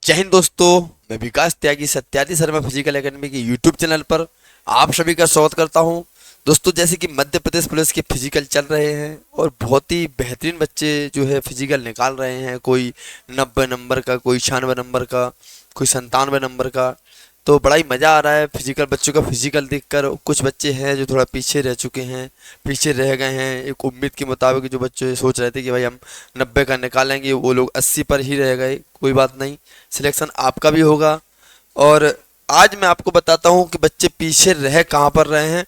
जय हिंद दोस्तों। मैं विकास त्यागी सत्यार्थी शर्मा फिजिकल एकेडमी के यूट्यूब चैनल पर आप सभी का स्वागत करता हूं। दोस्तों, जैसे कि मध्य प्रदेश पुलिस के फिजिकल चल रहे हैं और बहुत ही बेहतरीन बच्चे जो है फिजिकल निकाल रहे हैं। कोई 90 नंबर का, कोई 96 नंबर का, कोई 97 नंबर का। तो बड़ा ही मज़ा आ रहा है फिजिकल बच्चों का फिजिकल देखकर। कुछ बच्चे हैं जो थोड़ा पीछे रह चुके हैं, पीछे रह गए हैं। एक उम्मीद के मुताबिक जो बच्चे सोच रहे थे कि भाई हम 90 का निकालेंगे, वो लोग 80 पर ही रह गए। कोई बात नहीं, सिलेक्शन आपका भी होगा। और आज मैं आपको बताता हूँ कि बच्चे पीछे रह कहाँ पर रहे हैं।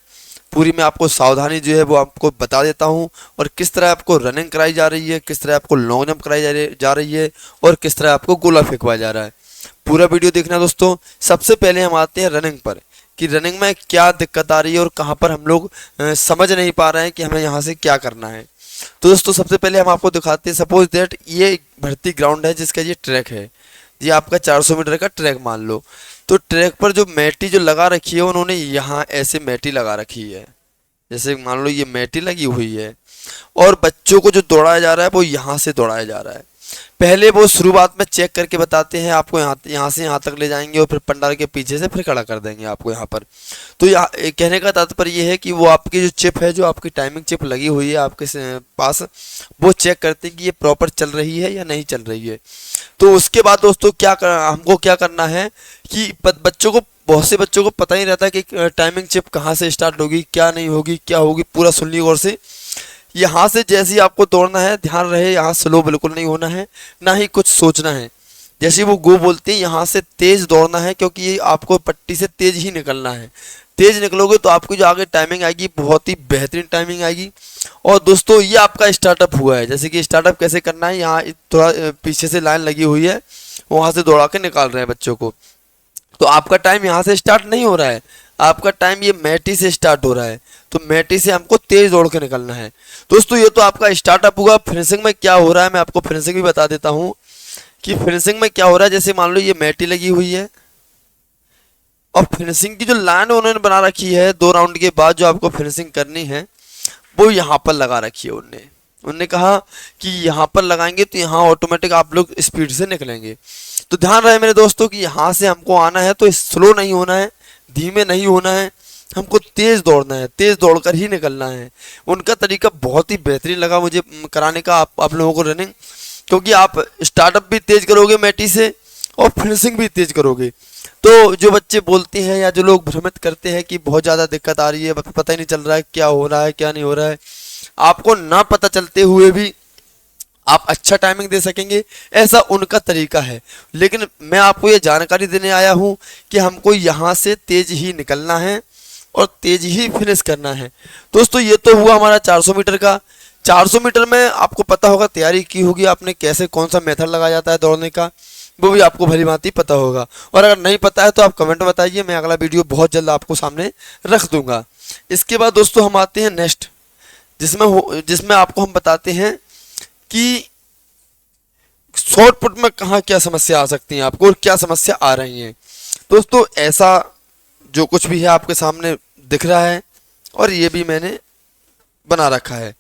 पूरी मैं आपको सावधानी जो है वो आपको बता देता हूँ, और किस तरह आपको रनिंग कराई जा रही है, किस तरह आपको लॉन्ग जंप कराई जा रही है, और किस तरह आपको गोला फेंकवाया जा रहा है। पूरा वीडियो देखना दोस्तों। सबसे पहले हम आते हैं रनिंग पर, कि रनिंग में क्या दिक्कत आ रही है और कहाँ पर हम लोग समझ नहीं पा रहे हैं कि हमें यहाँ से क्या करना है। तो दोस्तों, सबसे पहले हम आपको दिखाते हैं। सपोज दैट ये एक भर्ती ग्राउंड है जिसका ये ट्रैक है। ये आपका 400 मीटर का ट्रैक मान लो। तो ट्रैक पर जो मैटी जो लगा रखी है, उन्होंने यहाँ ऐसे मैटी लगा रखी है। जैसे मान लो ये मैटी लगी हुई है, और बच्चों को जो दौड़ाया जा रहा है वो यहाँ से दौड़ाया जा रहा है। पहले वो शुरुआत में चेक करके बताते हैं आपको, यहाँ से यहाँ तक ले जाएंगे और फिर पंडाल के पीछे से फिर खड़ा कर देंगे आपको यहाँ पर। तो यहाँ कहने का तात्पर्य ये है कि वो आपकी जो चिप है, जो आपकी टाइमिंग चिप लगी हुई है आपके पास, वो चेक करते हैं कि ये प्रॉपर चल रही है या नहीं चल रही है। तो उसके बाद दोस्तों हमको क्या करना है कि बच्चों को, बहुत से बच्चों को पता ही रहता है कि टाइमिंग चिप कहाँ से स्टार्ट होगी, क्या नहीं होगी, क्या होगी। पूरा सुन ली गौर से। यहाँ से जैसे ही आपको दौड़ना है, ध्यान रहे यहाँ स्लो बिल्कुल नहीं होना है, ना ही कुछ सोचना है। जैसे वो गो बोलते हैं, यहाँ से तेज दौड़ना है, क्योंकि ये आपको पट्टी से तेज ही निकलना है। तेज निकलोगे तो आपकी जो आगे टाइमिंग आएगी बहुत ही बेहतरीन टाइमिंग आएगी। और दोस्तों, ये आपका स्टार्टअप हुआ है। जैसे कि स्टार्टअप कैसे करना है, यहाँ थोड़ा पीछे से लाइन लगी हुई है, वहाँ से दौड़ा के निकाल रहे हैं बच्चों को। तो आपका टाइम यहाँ से स्टार्ट नहीं हो रहा है, आपका टाइम ये मैटी से स्टार्ट हो रहा है। तो मैटी से हमको तेज दौड़ के निकलना है। दोस्तों, ये तो आपका स्टार्टअप हुआ। फिनिशिंग में क्या हो रहा है, मैं आपको फिनिशिंग भी बता देता हूँ कि फिनिशिंग में क्या हो रहा है। जैसे मान लो ये मैटी लगी हुई है, और फिनिशिंग की जो लाइन उन्होंने बना रखी है, 2 राउंड के बाद जो आपको फिनिशिंग करनी है वो यहाँ पर लगा रखी है। उनने कहा कि यहाँ पर लगाएंगे तो यहाँ ऑटोमेटिक आप लोग स्पीड से निकलेंगे। तो ध्यान रहे मेरे दोस्तों कि यहाँ से हमको आना है तो स्लो नहीं होना है, धीमे नहीं होना है, हमको तेज दौड़ना है, तेज दौड़कर ही निकलना है। उनका तरीका बहुत ही बेहतरीन लगा मुझे कराने का, आप लोगों को रनिंग। क्योंकि आप स्टार्टअप भी तेज करोगे मैटी से, और फिनिशिंग भी तेज करोगे। तो जो बच्चे बोलते हैं या जो लोग भ्रमित करते हैं कि बहुत ज़्यादा दिक्कत आ रही है, पता ही नहीं चल रहा है क्या हो रहा है क्या नहीं हो रहा है, आपको ना पता चलते हुए भी आप अच्छा टाइमिंग दे सकेंगे, ऐसा उनका तरीका है। लेकिन मैं आपको ये जानकारी देने आया हूँ कि हमको यहाँ से तेज ही निकलना है और तेज ही फिनिश करना है। दोस्तों, ये तो हुआ हमारा 400 मीटर का। 400 मीटर में आपको पता होगा, तैयारी की होगी आपने, कैसे कौन सा मेथड लगाया जाता है दौड़ने का, वो भी आपको भली भांति पता होगा। और अगर नहीं पता है तो आप कमेंट में बताइए, मैं अगला वीडियो बहुत जल्द आपको सामने रख दूंगा। इसके बाद दोस्तों हम आते हैं नेक्स्ट, जिसमें आपको हम बताते हैं कि शॉर्ट पुट में कहाँ क्या समस्या आ सकती है आपको और क्या समस्या आ रही है। दोस्तों, ऐसा जो कुछ भी है आपके सामने दिख रहा है, और ये भी मैंने बना रखा है।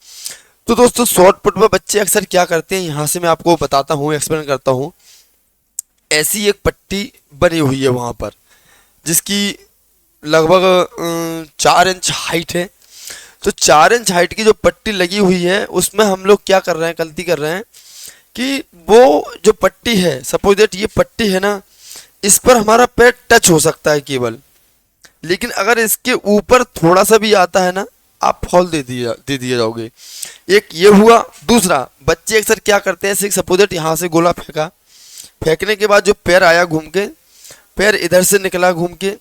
तो दोस्तों, शॉर्ट पुट में बच्चे अक्सर क्या करते हैं, यहाँ से मैं आपको बताता हूँ, एक्सप्लेन करता हूँ। ऐसी एक पट्टी बनी हुई है वहाँ पर, जिसकी लगभग 4 इंच हाइट है। तो 4 इंच हाइट की जो पट्टी लगी हुई है, उसमें हम लोग क्या कर रहे हैं, गलती कर रहे हैं कि वो जो पट्टी है, सपोज दैट ये पट्टी है ना, इस पर हमारा पैर टच हो सकता है केवल। लेकिन अगर इसके ऊपर थोड़ा सा भी आता है ना, आप फॉल दे दिए जाओगे। एक ये हुआ। दूसरा, बच्चे अक्सर क्या करते हैं, सपोज दैट यहाँ से गोला फेंका, फेंकने के बाद जो पैर आया घूम के, पैर इधर से निकला घूम के,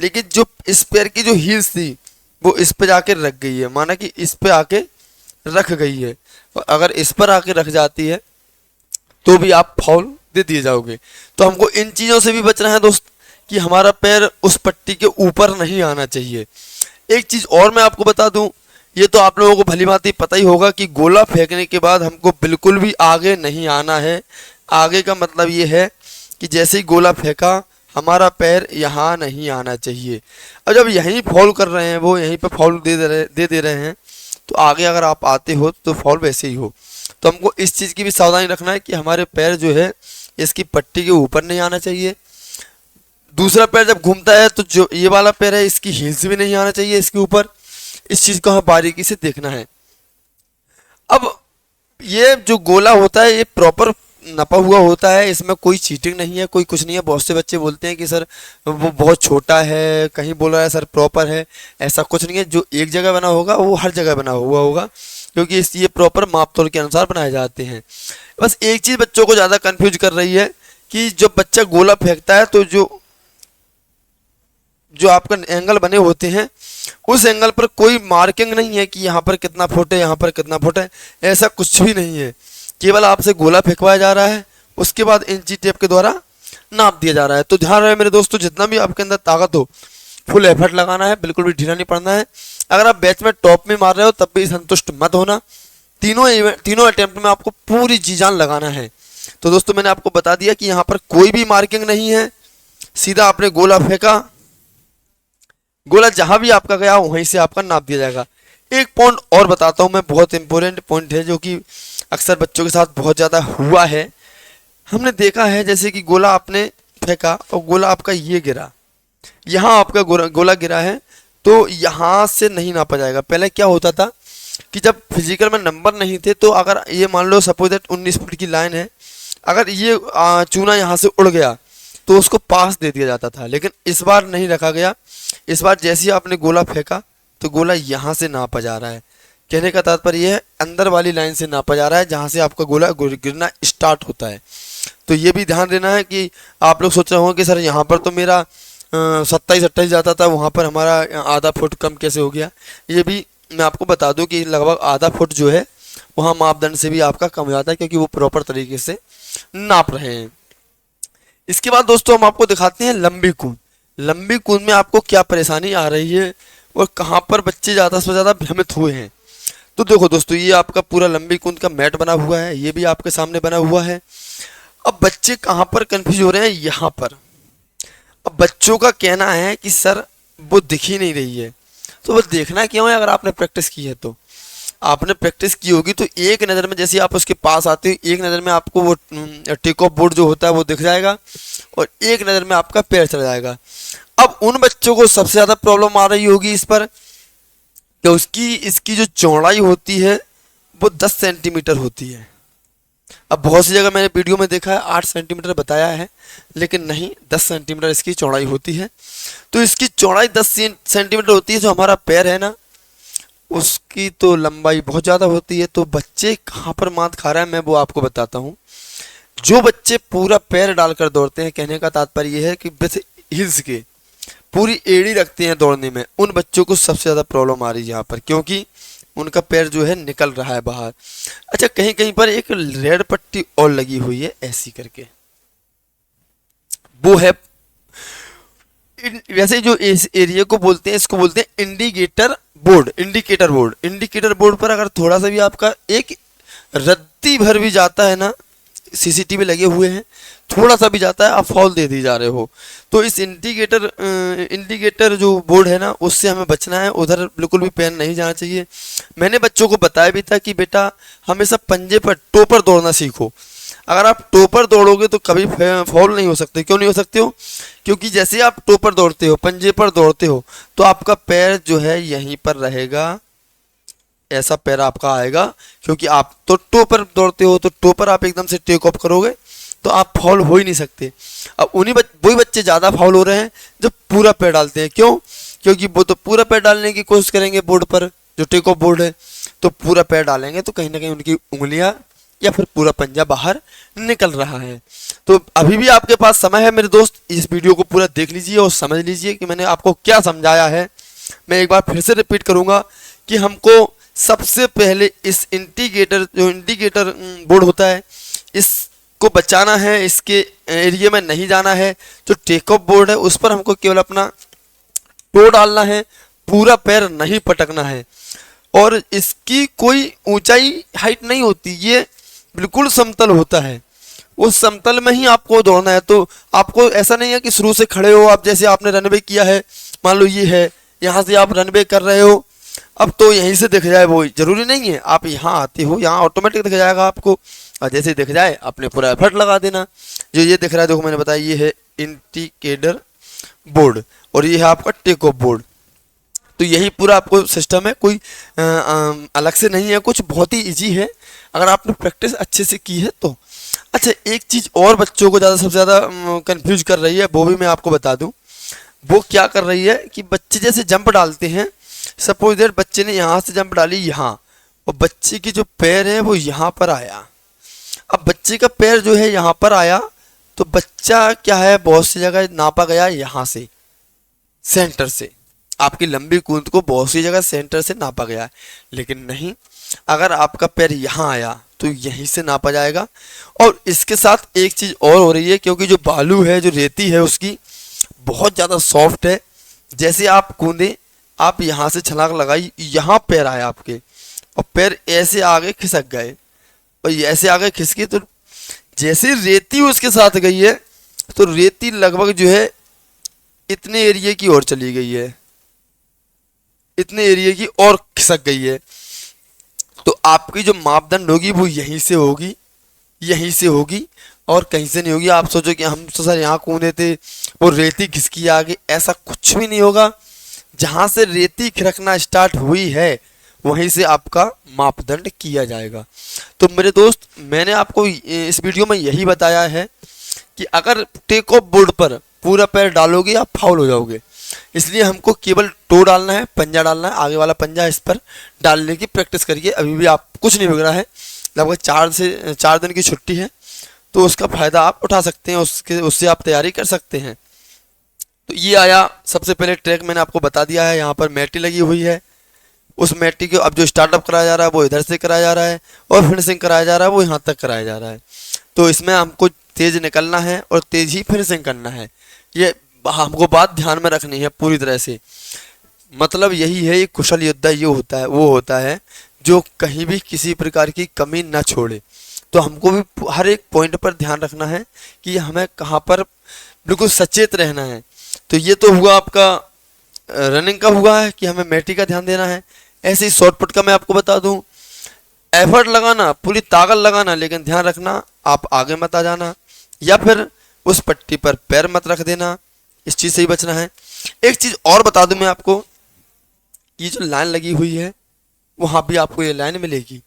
लेकिन जो इस पैर की जो हील्स थी वो इस पे जाके रख गई है, माना कि इस पे आके रख गई है। और अगर इस पर आके रख जाती है तो भी आप फाउल दे दिए जाओगे। तो हमको इन चीज़ों से भी बचना है दोस्त, कि हमारा पैर उस पट्टी के ऊपर नहीं आना चाहिए। एक चीज़ और मैं आपको बता दूं, ये तो आप लोगों को भली भांति पता ही होगा कि गोला फेंकने के बाद हमको बिल्कुल भी आगे नहीं आना है। आगे का मतलब ये है कि जैसे ही गोला फेंका, हमारा पैर यहाँ नहीं आना चाहिए। और जब यहीं फॉल कर रहे हैं, वो यहीं पे फॉल दे रहे हैं, तो आगे अगर आप आते हो तो फॉल वैसे ही हो। तो हमको इस चीज़ की भी सावधानी रखना है कि हमारे पैर जो है इसकी पट्टी के ऊपर नहीं आना चाहिए। दूसरा पैर जब घूमता है तो जो ये वाला पैर है इसकी हील्स भी नहीं आना चाहिए इसके ऊपर। इस चीज़ को हमें बारीकी से देखना है। अब ये जो गोला होता है ये प्रॉपर नपा हुआ होता है, इसमें कोई चीटिंग नहीं है, कोई कुछ नहीं है। बहुत से बच्चे बोलते हैं कि सर वो बहुत छोटा है, कहीं बोल रहा है सर प्रॉपर है। ऐसा कुछ नहीं है, जो एक जगह बना होगा वो हर जगह बना हुआ होगा, क्योंकि ये प्रॉपर माप तोल के अनुसार बनाए जाते हैं। बस एक चीज़ बच्चों को ज़्यादा कंफ्यूज कर रही है कि जब बच्चा गोला फेंकता है तो जो जो आपका एंगल बने होते हैं उस एंगल पर कोई मार्किंग नहीं है कि यहाँ पर कितना फुट है, यहाँ पर कितना फुट है, ऐसा कुछ भी नहीं है। केवल आपसे गोला फेंकवाया जा रहा है, उसके बाद इंची टेप के द्वारा नाप दिया जा रहा है। तो ध्यान रहे मेरे दोस्तों, जितना भी आपके अंदर ताकत हो फुल एफर्ट लगाना है, बिल्कुल भी ढीला नहीं पड़ना है। अगर आप बैच में टॉप में मार रहे हो तब भी संतुष्ट मत होना, तीनों अटेम्प्ट में आपको पूरी जी जान लगाना है। तो दोस्तों मैंने आपको बता दिया कि यहाँ पर कोई भी मार्किंग नहीं है, सीधा आपने गोला फेंका, गोला जहां भी आपका गया वहीं से आपका नाप दिया जाएगा। एक पॉइंट और बताता हूं मैं, बहुत इंपॉर्टेंट पॉइंट है जो कि अक्सर बच्चों के साथ बहुत ज़्यादा हुआ है। हमने देखा है जैसे कि गोला आपने फेंका और गोला आपका ये गिरा, यहाँ आपका गोला गिरा है तो यहाँ से नहीं नापा जाएगा। पहले क्या होता था कि जब फिजिकल में नंबर नहीं थे तो अगर ये मान लो सपोज दैट 19 फुट की लाइन है, अगर ये चूना यहाँ से उड़ गया तो उसको पास दे दिया जाता था, लेकिन इस बार नहीं रखा गया। इस बार जैसे ही आपने गोला फेंका तो गोला यहाँ से नापा जा रहा है। कहने का तात्पर्य यह है अंदर वाली लाइन से नापा जा रहा है जहाँ से आपका गोला गिरना स्टार्ट होता है। तो ये भी ध्यान देना है कि आप लोग सोच रहे होंगे कि सर यहाँ पर तो मेरा 27-28 जाता था, वहाँ पर हमारा आधा फुट कम कैसे हो गया। ये भी मैं आपको बता दूं कि लगभग आधा फुट जो है वहाँ मापदंड से भी आपका कम हो जाता है, क्योंकि वो प्रॉपर तरीके से नाप रहे हैं। इसके बाद दोस्तों हम आपको दिखाते हैं लंबी कूद। लंबी कूद में आपको क्या परेशानी आ रही है और कहाँ पर बच्चे ज़्यादा से ज़्यादा भ्रमित हुए हैं। तो देखो दोस्तों, ये आपका पूरा लंबी कूद का मैट बना हुआ है, ये भी आपके सामने बना हुआ है। अब बच्चे कहाँ पर कंफ्यूज हो रहे हैं, यहाँ पर। अब बच्चों का कहना है कि सर वो दिख ही नहीं रही है, तो वो देखना क्यों है? अगर आपने प्रैक्टिस की है तो आपने प्रैक्टिस की होगी तो एक नज़र में जैसे आप उसके पास आते हो एक नज़र में आपको वो टेक ऑफ बोर्ड जो होता है वो दिख जाएगा और एक नज़र में आपका पैर चला जाएगा। अब उन बच्चों को सबसे ज़्यादा प्रॉब्लम आ रही होगी इस पर कि इसकी जो चौड़ाई होती है वो 10 सेंटीमीटर होती है। अब बहुत सी जगह मैंने वीडियो में देखा है 8 सेंटीमीटर बताया है, लेकिन नहीं, 10 सेंटीमीटर इसकी चौड़ाई होती है। तो इसकी चौड़ाई 10 सेंटीमीटर होती है। जो हमारा पैर है ना उसकी तो लंबाई बहुत ज़्यादा होती है। तो बच्चे कहाँ पर मात खा रहा है मैं वो आपको बताता हूँ। जो बच्चे पूरा पैर डालकर दौड़ते हैं, कहने का तात्पर्य यह है कि विथ हिल्स के पूरी एड़ी रखते हैं दौड़ने में, उन बच्चों को सबसे ज़्यादा प्रॉब्लम आ रही है यहाँ पर, क्योंकि उनका पैर जो है निकल रहा है बाहर। अच्छा, कहीं कहीं पर एक रेड पट्टी और लगी हुई है ऐसी करके, वो है वैसे जो इस एरिया को बोलते हैं, इसको बोलते हैं इंडिकेटर बोर्ड। इंडिकेटर बोर्ड पर अगर थोड़ा सा भी आपका एक रत्ती भर भी जाता है ना, सीसीटीवी लगे हुए हैं, थोड़ा सा भी जाता है आप फाउल दे दी जा रहे हो। तो इस इंडिकेटर जो बोर्ड है ना उससे हमें बचना है, उधर बिल्कुल भी पैर नहीं जाना चाहिए। मैंने बच्चों को बताया भी था कि बेटा हमेशा पंजे पर टोपर दौड़ना सीखो। अगर आप टोपर दौड़ोगे तो कभी फाउल नहीं हो सकते। क्यों नहीं हो सकते हो? क्योंकि जैसे आप टोपर दौड़ते हो, पंजे पर दौड़ते हो, तो आपका पैर जो है यहीं पर रहेगा, ऐसा पैर आपका आएगा। क्योंकि आप तो टोपर दौड़ते हो, तो टोपर आप एकदम से टेक ऑफ करोगे तो आप फाउल हो ही नहीं सकते। अब वही बच्चे ज़्यादा फाउल हो रहे हैं जो पूरा पैर डालते हैं। क्यों? क्योंकि वो तो पूरा पैर डालने की कोशिश करेंगे बोर्ड पर, जो टेक ऑफ बोर्ड है, तो पूरा पैर डालेंगे तो कहीं ना कहीं उनकी उंगलियां या फिर पूरा पंजा बाहर निकल रहा है। तो अभी भी आपके पास समय है मेरे दोस्त, इस वीडियो को पूरा देख लीजिए और समझ लीजिए कि मैंने आपको क्या समझाया है। मैं एक बार फिर से रिपीट करूंगा कि हमको सबसे पहले इस इंडिकेटर बोर्ड होता है इसको बचाना है, इसके एरिया में नहीं जाना है। जो टेक ऑफ बोर्ड है उस पर हमको केवल अपना टो डालना है, पूरा पैर नहीं पटकना है। और इसकी कोई ऊंचाई हाइट नहीं होती, ये बिल्कुल समतल होता है, उस समतल में ही आपको दौड़ना है। तो आपको ऐसा नहीं है कि शुरू से खड़े हो, आप जैसे आपने रनवे किया है, मान लो ये है, यहाँ से आप रनवे कर रहे हो, अब तो यहीं से दिख जाए वो जरूरी नहीं है। आप यहाँ आते हो, यहाँ ऑटोमेटिक दिख जाएगा आपको। और जैसे ही दिख जाए अपने पूरा एफर्ट लगा देना। जो ये दिख रहा है देखो मैंने बताया ये है इंडिकेटर बोर्ड और ये है आपका टेक ऑफ बोर्ड। तो यही पूरा आपको सिस्टम है, कोई अलग से नहीं है कुछ, बहुत ही इजी है अगर आपने प्रैक्टिस अच्छे से की है तो। अच्छा एक चीज़ और बच्चों को सबसे ज़्यादा कंफ्यूज कर रही है, वो भी मैं आपको बता दूं। वो क्या कर रही है कि बच्चे जैसे जंप डालते हैं, सपोज दैट बच्चे ने यहाँ से जंप डाली यहाँ, और बच्चे की जो पैर है वो यहाँ पर आया। अब बच्चे का पैर जो है यहाँ पर आया तो बच्चा क्या है, बहुत सी जगह नापा गया यहाँ से, सेंटर से। आपकी लंबी कूद को बहुत सी जगह सेंटर से नापा गया है, लेकिन नहीं, अगर आपका पैर यहाँ आया तो यहीं से नापा जाएगा। और इसके साथ एक चीज़ और हो रही है, क्योंकि जो बालू है, जो रेती है उसकी बहुत ज़्यादा सॉफ्ट है। जैसे आप कूदे, आप यहाँ से छलांग लगाई, यहाँ पैर आया आपके और पैर ऐसे आगे खिसक गए और ऐसे आगे खिसके, तो जैसे रेती उसके साथ गई है तो रेती लगभग जो है इतने एरिया की ओर चली गई है, इतने एरिया की और खिसक गई है। तो आपकी जो मापदंड होगी वो यहीं से होगी, यहीं से होगी और कहीं से नहीं होगी। आप सोचो कि हम तो सर यहाँ कूदे थे और रेती खिसकी आगे, ऐसा कुछ भी नहीं होगा। जहाँ से रेती खिसकना स्टार्ट हुई है वहीं से आपका मापदंड किया जाएगा। तो मेरे दोस्त, मैंने आपको इस वीडियो में यही बताया है कि अगर टेक ऑफ बोर्ड पर पूरा पैर डालोगे आप फाउल हो जाओगे। इसलिए हमको केवल टो डालना है, पंजा डालना है, आगे वाला पंजा इस पर डालने की प्रैक्टिस करिए। अभी भी आप कुछ नहीं बिगड़ा है, लगभग 4 दिन की छुट्टी है, तो उसका फ़ायदा आप उठा सकते हैं, उससे आप तैयारी कर सकते हैं। तो ये आया सबसे पहले ट्रैक, मैंने आपको बता दिया है। यहाँ पर मैटी लगी हुई है, उस मैटी को अब जो स्टार्टअप कराया जा रहा है वो इधर से कराया जा रहा है और फिनिशिंग कराया जा रहा है वो यहाँ तक कराया जा रहा है। तो इसमें हमको तेज़ निकलना है और तेज़ ही फिनिशिंग करना है, ये हमको बात ध्यान में रखनी है पूरी तरह से। मतलब यही है, एक कुशल योद्धा ये होता है, वो होता है जो कहीं भी किसी प्रकार की कमी ना छोड़े। तो हमको भी हर एक पॉइंट पर ध्यान रखना है कि हमें कहाँ पर बिल्कुल सचेत रहना है। तो ये तो हुआ आपका रनिंग का हुआ है कि हमें मैटी का ध्यान देना है। ऐसे ही शॉर्टपुट का मैं आपको बता दूं, एफर्ट लगाना, पूरी ताकत लगाना, लेकिन ध्यान रखना आप आगे मत आ जाना या फिर उस पट्टी पर पैर मत रख देना, इस चीज़ से ही बचना है। एक चीज़ और बता दूं मैं आपको, ये जो लाइन लगी हुई है वहाँ भी आपको ये लाइन मिलेगी,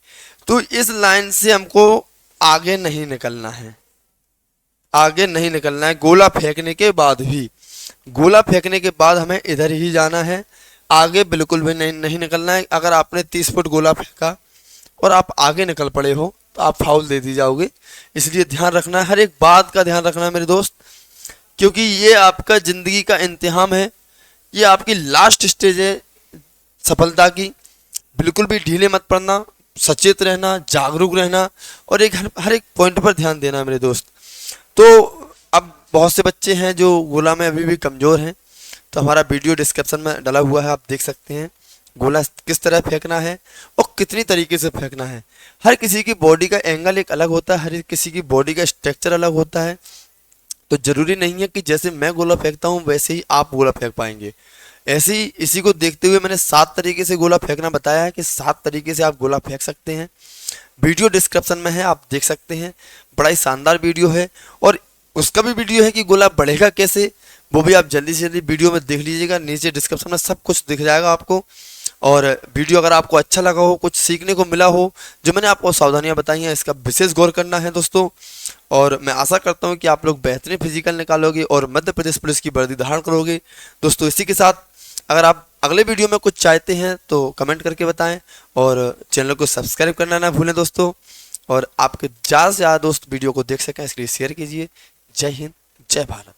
तो इस लाइन से हमको आगे नहीं निकलना है, आगे नहीं निकलना है। गोला फेंकने के बाद भी, गोला फेंकने के बाद हमें इधर ही जाना है, आगे बिल्कुल भी नहीं निकलना है। अगर आपने 30 फुट गोला फेंका और आप आगे निकल पड़े हो तो आप फाउल दे दी जाओगे। इसलिए ध्यान रखना है, हर एक बात का ध्यान रखना है मेरे दोस्त, क्योंकि ये आपका ज़िंदगी का इम्तिहान है, ये आपकी लास्ट स्टेज है सफलता की। बिल्कुल भी ढीले मत पड़ना, सचेत रहना, जागरूक रहना और हर एक पॉइंट पर ध्यान देना मेरे दोस्त। तो अब बहुत से बच्चे हैं जो गोला में अभी भी कमज़ोर हैं, तो हमारा वीडियो डिस्क्रिप्शन में डाला हुआ है, आप देख सकते हैं गोला किस तरह फेंकना है और कितनी तरीके से फेंकना है। हर किसी की बॉडी का एंगल एक अलग होता है, हर किसी की बॉडी का स्ट्रक्चर अलग होता है। तो ज़रूरी नहीं है कि जैसे मैं गोला फेंकता हूँ वैसे ही आप गोला फेंक पाएंगे। ऐसे ही इसी को देखते हुए मैंने 7 तरीके से गोला फेंकना बताया है कि 7 तरीके से आप गोला फेंक सकते हैं। वीडियो डिस्क्रिप्शन में है, आप देख सकते हैं, बड़ा ही शानदार वीडियो है। और उसका भी वीडियो है कि गोला बढ़ेगा कैसे, वो भी आप जल्दी से जल्दी वीडियो में देख लीजिएगा, नीचे डिस्क्रिप्शन में सब कुछ दिख जाएगा आपको। और वीडियो अगर आपको अच्छा लगा हो, कुछ सीखने को मिला हो, जो मैंने आपको सावधानियां बताई हैं, इसका विशेष गौर करना है दोस्तों। और मैं आशा करता हूं कि आप लोग बेहतरीन फिजिकल निकालोगे और मध्य प्रदेश पुलिस की वर्दी धारण करोगे। दोस्तों इसी के साथ अगर आप अगले वीडियो में कुछ चाहते हैं तो कमेंट करके बताएं और चैनल को सब्सक्राइब करना ना भूलें दोस्तों। और आपके ज़्यादा से ज़्यादा दोस्त वीडियो को देख सकें इसके लिए शेयर कीजिए। जय हिंद, जय भारत।